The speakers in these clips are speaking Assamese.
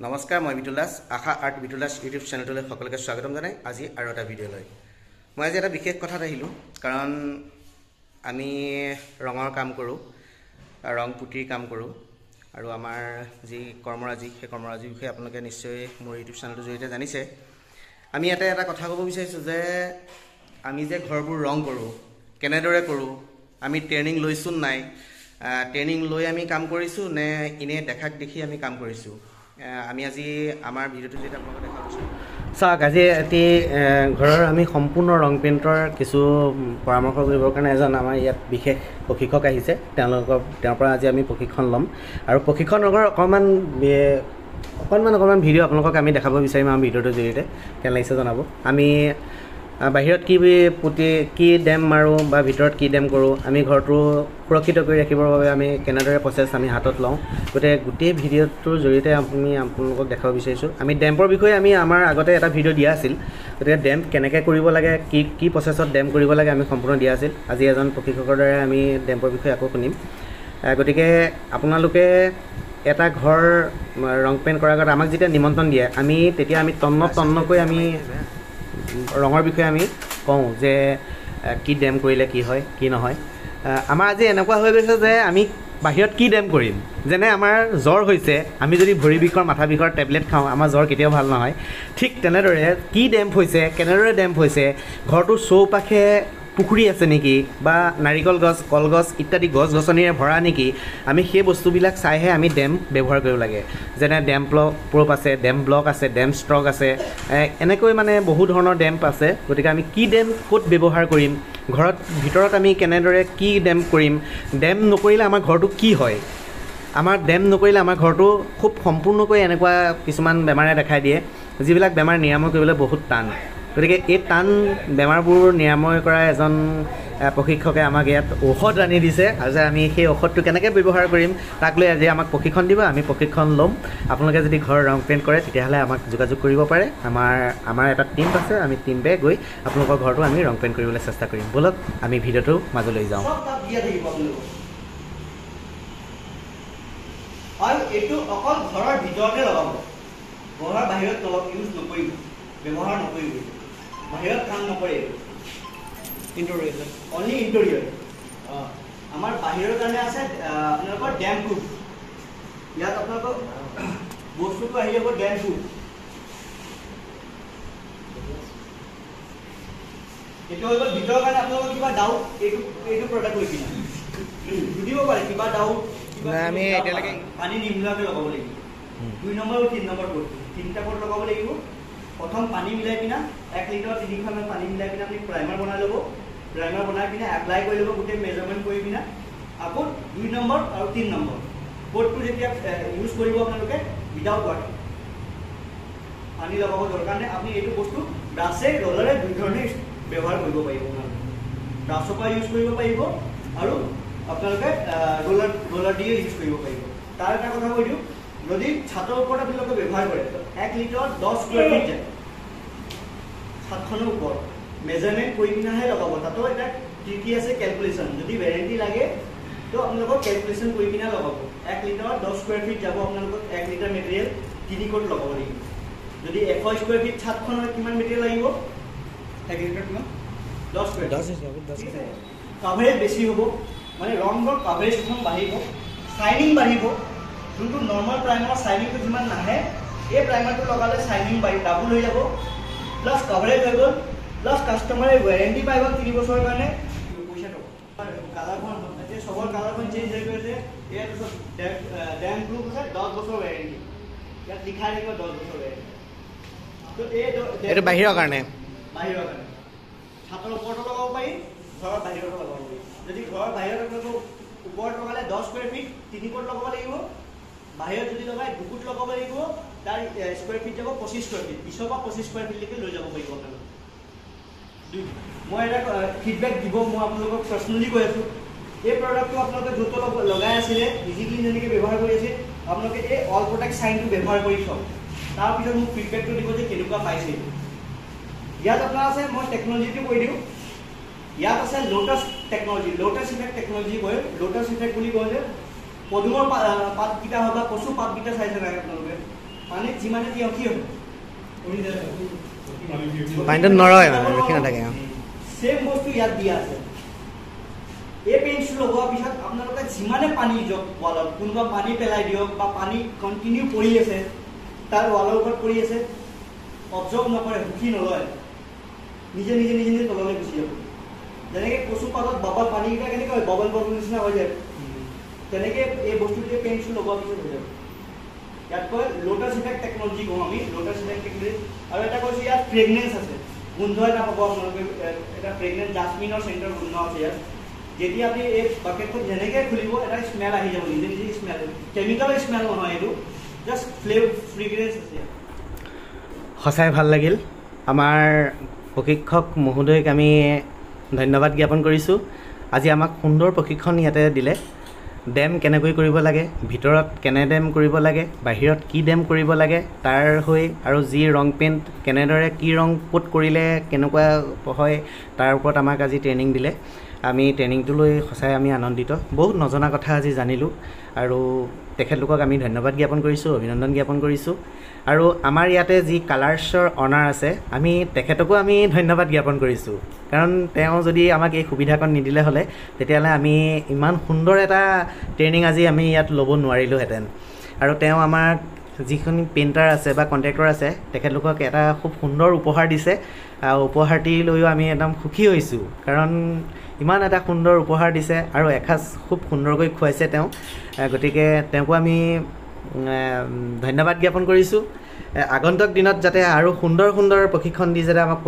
নমস্কাৰ, মই বিটুল দাস। আশা আৰ্ট বিটুল দাস ইউটিউব চেনেলটোলৈ সকলোকে স্বাগতম জনাই আজি আৰু এটা ভিডিঅ' লৈ মই আজি এটা বিশেষ কথাত আহিলোঁ। কাৰণ আমি ৰঙৰ কাম কৰোঁ, ৰং পুটিৰ কাম কৰোঁ, আৰু আমাৰ যি কৰ্মৰাজি সেই কৰ্মৰাজিৰ বিষয়ে আপোনালোকে নিশ্চয় মোৰ ইউটিউব চেনেলটোৰ জৰিয়তে জানিছে। আমি ইয়াতে এটা কথা ক'ব বিচাৰিছোঁ যে আমি যে ঘৰবোৰ ৰং কৰোঁ, কেনেদৰে কৰোঁ, আমি ট্ৰেইনিং লৈছোঁ নাই, ট্ৰেইনিং লৈ আমি কাম কৰিছোঁ নে এনেই দেখাক দেখি আমি কাম কৰিছোঁ, আমি আজি আমাৰ ভিডিঅ'টো যেতিয়া আপোনালোকক দেখা পাইছোঁ। চাওক, আজি এটি ঘৰৰ আমি সম্পূৰ্ণ ৰং পেইণ্টৰ কিছু পৰামৰ্শ কৰিবৰ কাৰণে এজন আমাৰ ইয়াত বিশেষ প্ৰশিক্ষক আহিছে। তেওঁৰ পৰা আজি আমি প্ৰশিক্ষণ ল'ম, আৰু প্ৰশিক্ষণ লগৰ অকণমান ভিডিঅ' আপোনালোকক আমি দেখাব বিচাৰিম আমাৰ ভিডিঅ'টোৰ জৰিয়তে। কেনে লাগিছে জনাব। আমি বাহিৰত কি ডেম মাৰোঁ বা ভিতৰত কি ডেম কৰোঁ, আমি ঘৰটো সুৰক্ষিত কৰি ৰাখিবৰ বাবে আমি কেনেদৰে প্ৰচেছ আমি হাতত লওঁ, গোটেই ভিডিঅ'টোৰ জৰিয়তে আমি আপোনালোকক দেখাব বিচাৰিছোঁ। আমি ডেম্পৰ বিষয়ে আমি আমাৰ আগতে এটা ভিডিঅ' দিয়া আছিল, গতিকে ডেম্প কেনেকৈ কৰিব লাগে, কি প্ৰচেছত ডেম্প কৰিব লাগে আমি সম্পূৰ্ণ দিয়া আছিল। আজি এজন প্ৰশিক্ষকৰ দ্বাৰা আমি ডেম্পৰ বিষয়ে আকৌ শুনিম। গতিকে আপোনালোকে এটা ঘৰ ৰং পেইণ্ট কৰাৰ আগত আমাক যেতিয়া নিমন্ত্ৰণ দিয়ে, তেতিয়া আমি তন্নকৈ আমি ৰঙৰ বিষয়ে আমি কওঁ যে কি ডেম কৰিলে কি হয় কি নহয়। আমাৰ আজি এনেকুৱা হৈ গৈছে যে আমি বাহিৰত কি ডেম কৰিম, যেনে আমাৰ জ্বৰ হৈছে, আমি যদি ভৰি বিষৰ মাথা বিষৰ টেবলেট খাওঁ আমাৰ জ্বৰ কেতিয়াও ভাল নহয়। ঠিক তেনেদৰে কি ডেম্প হৈছে, কেনেদৰে ডেম্প হৈছে, ঘৰটোৰ চৌপাশে পুখুৰী আছে নেকি বা নাৰিকল গছ, কলগছ ইত্যাদি গছ গছনিৰে ভৰা নেকি, আমি সেই বস্তুবিলাক চাইহে আমি ডেম ব্যৱহাৰ কৰিব লাগে। যেনে ডেম প্ৰুফ আছে, ডেম ব্লক আছে, ডেম ষ্ট্ৰক আছে, এনেকৈ মানে বহু ধৰণৰ ডেম্প আছে। গতিকে আমি কি ডেম ক'ত ব্যৱহাৰ কৰিম, ভিতৰত আমি কেনেদৰে কি ডেম কৰিম, ডেম নকৰিলে আমাৰ ঘৰটো কি হয়, ডেম নকৰিলে আমাৰ ঘৰটো খুব সম্পূৰ্ণকৈ এনেকুৱা কিছুমান বেমাৰে দেখাই দিয়ে যিবিলাক বেমাৰ নিৰাময় কৰিবলৈ বহুত টান। গতিকে এই টান বেমাৰবোৰ নিৰাময় কৰা এজন প্ৰশিক্ষকে আমাক ইয়াত ঔষধ আনি দিছে, আৰু যে আমি সেই ঔষধটো কেনেকৈ ব্যৱহাৰ কৰিম তাক লৈ আজি আমাক প্ৰশিক্ষণ দিব। আমি প্ৰশিক্ষণ ল'ম। আপোনালোকে যদি ঘৰ ৰং পেইণ্ট কৰে তেতিয়াহ'লে আমাক যোগাযোগ কৰিব পাৰে। আমাৰ এটা টীম আছে, আমি টীমবে গৈ আপোনালোকৰ ঘৰটো আমি ৰং পেইণ্ট কৰিবলৈ চেষ্টা কৰিম। ব'লক আমি ভিডিঅ'টো মাজলৈ যাওঁ। আৰু এইটো অকল ঘৰৰ ভিতৰতে লগাব, ঘৰৰ বাহিৰত ইউজ নকৰিব, ব্যৱহাৰ নকৰিব, বাহিৰত কাম নকৰে। Interior, only interior. আমাৰ বাহিৰৰ কাৰণে আছে আপোনালোকৰ ডেম প্ৰুফ। ইয়াত আপোনালোকৰ বস্তুটো আহি যাব ডেম প্ৰুফ। এইটো হৈ গ'ল ভিতৰৰ কাৰণে। আপোনালোকৰ কিবা ডাউট এইটো প্ৰডাক্ট লৈ কিনে সুধিব পাৰে, কিবা ডাউট আমি এতিয়ালৈকে পানী নিমিলোৱাকৈ লগাব লাগিব। 2 নম্বৰ আৰু 3 নম্বৰ কোড, 3টা কোড লগাব লাগিব। প্ৰথম পানী মিলাই পিনে 1 লিটাৰ 3খন পানী মিলাই পিনে আপুনি প্ৰাইমাৰ বনাই ল'ব। প্ৰাইমাৰ বনাই পিনে এপ্লাই কৰি ল'ব, গোটেই মেজাৰমেণ্ট কৰি পিনে আকৌ 2 নম্বৰ আৰু 3 নম্বৰ কোডটো যেতিয়া ইউজ কৰিব আপোনালোকে উইদাউট ৱাটাৰ পানী লগাব দৰকাৰ নাই। আপুনি এইটো বস্তু ব্ৰাছে ৰ'লাৰে 2 ধৰণে ব্যৱহাৰ কৰিব পাৰিব। আপোনালোকে ব্ৰাছৰ পৰা ইউজ কৰিব পাৰিব আৰু আপোনালোকে ৰোলাৰ দিয়ে ইউজ কৰিব পাৰিব। তাৰ এটা কথা কৈ দিওঁ, যদি ছাতৰ ওপৰত আপোনালোকে ব্যৱহাৰ কৰে 1 লিটাৰত 10 স্কুৱেৰ ফিট যায়। ছাদখনৰ ওপৰত মেজাৰমেণ্ট কৰি পিনেহে লগাব। তাতো এটা কি আছে কেলকুলেশ্যন, যদি ৱেৰেণ্টি লাগে তো আপোনালোকক কেলকুলেশ্যন কৰি পিনে লগাব। 1 লিটাৰত 10 স্কুৱেৰ ফিট যাব, আপোনালোকক 1 লিটাৰ মেটেৰিয়েল 3 কোট লগাব লাগিব। যদি 100 স্কুৱেৰ ফিট ছাদখনৰ কিমান মেটেৰিয়েল লাগিব, 1 লিটাৰ কিমান 10 স্কুৱেৰ, কাভাৰেজ বেছি হ'ব, মানে ৰঙৰ কাভাৰেজখন বাঢ়িব, চাইনিং বাঢ়িব। যোনটো নৰ্মেল প্ৰাইমাৰ চাইনিংটো যিমান নাহে, এই প্ৰাইমাৰটো লগালে চাইনিং ডাবুল হৈ যাব, প্লাছ কাভাৰেজ হৈ গ'ল, প্লাছ কাষ্টমাৰে ৱাৰেণ্টি পাই গ'ল 3 বছৰৰ কাৰণে। পইচাটো কালাৰখন এতিয়া চবৰ কালাৰখন চেঞ্জ হৈ গৈছে। ইয়াত ডেম প্ৰুফ আছে, 10 বছৰ ৱাৰেণ্টি, ইয়াত লিখাই থাকিব 10 বছৰ ৱাৰেণ্টি। তো এইটো বাহিৰৰ কাৰণে ছাতৰ ওপৰতো লগাব পাৰি, ঘৰৰ বাহিৰতো লগাব পাৰি। যদি ঘৰৰ বাহিৰত আপোনালোকক ওপৰত লগালে 10 স্কুৱেৰ ফিট 3 কোট লগাব লাগিব, বাহিৰত যদি লগাই 2 কোট লগাব লাগিব, তাৰ স্কুৱেৰ ফিট যাব 25 স্কুৱেৰ ফিট, 20 পৰা 25 স্কুৱেৰ ফিটলৈকে লৈ যাব পাৰিব আপোনালোকে। মই এটা ফিডবেক দিব, মই আপোনালোকক পাৰ্চনেলি কৈ আছোঁ। এই প্ৰডাক্টটো আপোনালোকে য'ত লগাই আছিলে, ইজিলি যেনেকৈ ব্যৱহাৰ কৰি আছে, আপোনালোকে এই অল প্ৰটেক্ট চাইনটো ব্যৱহাৰ কৰি চাওক। তাৰপিছত মোক ফিডবেকটো দিব যে কেনেকুৱা পাইছে। ইয়াত আপোনাৰ আছে, মই টেকন'লজিটো কৈ দিওঁ। ইয়াত আছে lotus technology, lotus effect technology কয়। লোটাছ ইফেক্ট বুলি কয় যে পদুমৰ পাতকেইটা হওক বা কচু পাতকেইটা চাইছে নাই আপোনালোকে, পানীত যিমানে দিয়ক কি হ'ব পানীটো নৰয় মানে ৰখি নাথাকে সেম বস্তু ইয়াত দিয়া আছে এই পেইণ্টটো লগোৱাৰ পিছত আপোনালোকে যিমানে পানী দিয়ক ৱালত কোনোবা পানী পেলাই দিয়ক বা পানী কণ্টিনিউ পৰি আছে তাৰ ৱালৰ ওপৰত পৰি আছে অবজাৰ্ভ নকৰে সুখী নলয় নিজে নিজে নিজে নিজে তললৈ গুচি যাব যেনেকৈ কচু পাতত বাবল পানীকেইটা কেনেকৈ হয় বাবল বাবল নিচিনা হৈ যায় তেনেকৈ এই বস্তুটোৱে পেইণ্টটো লগোৱাৰ পিছত হৈ যাব ইয়াত কয় লোটাছ ইফেক্ট টেকনলজি কওঁ আমি লোটাছ ইফেক্ট টেকনলজি আৰু এটা কৈছোঁ ইয়াত ফ্ৰেগনেন্স আছে গোন্ধ এটা পাব আপোনালোকে এটা ফ্ৰেগনেন্স জাছমিনৰ চেণ্টৰ গোন্ধ আছে ইয়াত যেতিয়া আপুনি এই বাকেটখন যেনেকৈ খুলিব এটা স্মেল আহি যাব নিজে নিজে স্মেল কেমিকেল স্মেল নহয় এইটো জাষ্ট ফ্ৰেগনেন্স আছে ইয়াত সঁচাই ভাল লাগিল আমাৰ প্ৰশিক্ষক মহোদয়ক আমি ধন্যবাদ জ্ঞাপন কৰিছোঁ আজি আমাক সুন্দৰ প্ৰশিক্ষণ ইয়াতে দিলে ডেম কেনেকৈ কৰিব লাগে ভিতৰত কেনে ডেম কৰিব লাগে বাহিৰত কি ডেম কৰিব লাগে তাৰ হৈ আৰু যি ৰং পেইণ্ট কেনেদৰে কি ৰং ক'ত কৰিলে কেনেকুৱা হয় তাৰ ওপৰত আমাক আজি ট্ৰেইনিং দিলে আমি ট্ৰেইনিংটো লৈ সঁচাই আমি আনন্দিত বহুত নজনা কথা আজি জানিলোঁ আৰু তেখেতলোকক আমি ধন্যবাদ জ্ঞাপন কৰিছোঁ অভিনন্দন জ্ঞাপন কৰিছোঁ আৰু আমাৰ ইয়াতে যি কালাৰ্ছৰ অনাৰ আছে আমি তেখেতকো আমি ধন্যবাদ জ্ঞাপন কৰিছোঁ কাৰণ তেওঁ যদি আমাক এই সুবিধাকণ নিদিলে হ'লে তেতিয়াহ'লে আমি ইমান সুন্দৰ এটা ট্ৰেইনিং আজি আমি ইয়াত ল'ব নোৱাৰিলোঁহেঁতেন আৰু তেওঁ আমাক যিখিনি পেইণ্টাৰ আছে বা কণ্ট্ৰেক্টৰ আছে তেখেতলোকক এটা খুব সুন্দৰ উপহাৰ দিছে আৰু উপহাৰটি লৈও আমি একদম সুখী হৈছোঁ কাৰণ ইমান এটা সুন্দৰ উপহাৰ দিছে আৰু এসাঁজ খুব সুন্দৰকৈ খুৱাইছে তেওঁ গতিকে তেওঁকো আমি ধন্যবাদ জ্ঞাপন কৰিছোঁ আগন্তুক দিনত যাতে আৰু সুন্দৰ সুন্দৰ প্ৰশিক্ষণ দি যাতে আমাক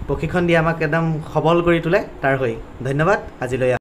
প্ৰশিক্ষণ দি আমাক একদম সবল কৰি তোলে তাৰ হৈ ধন্যবাদ আজিলৈ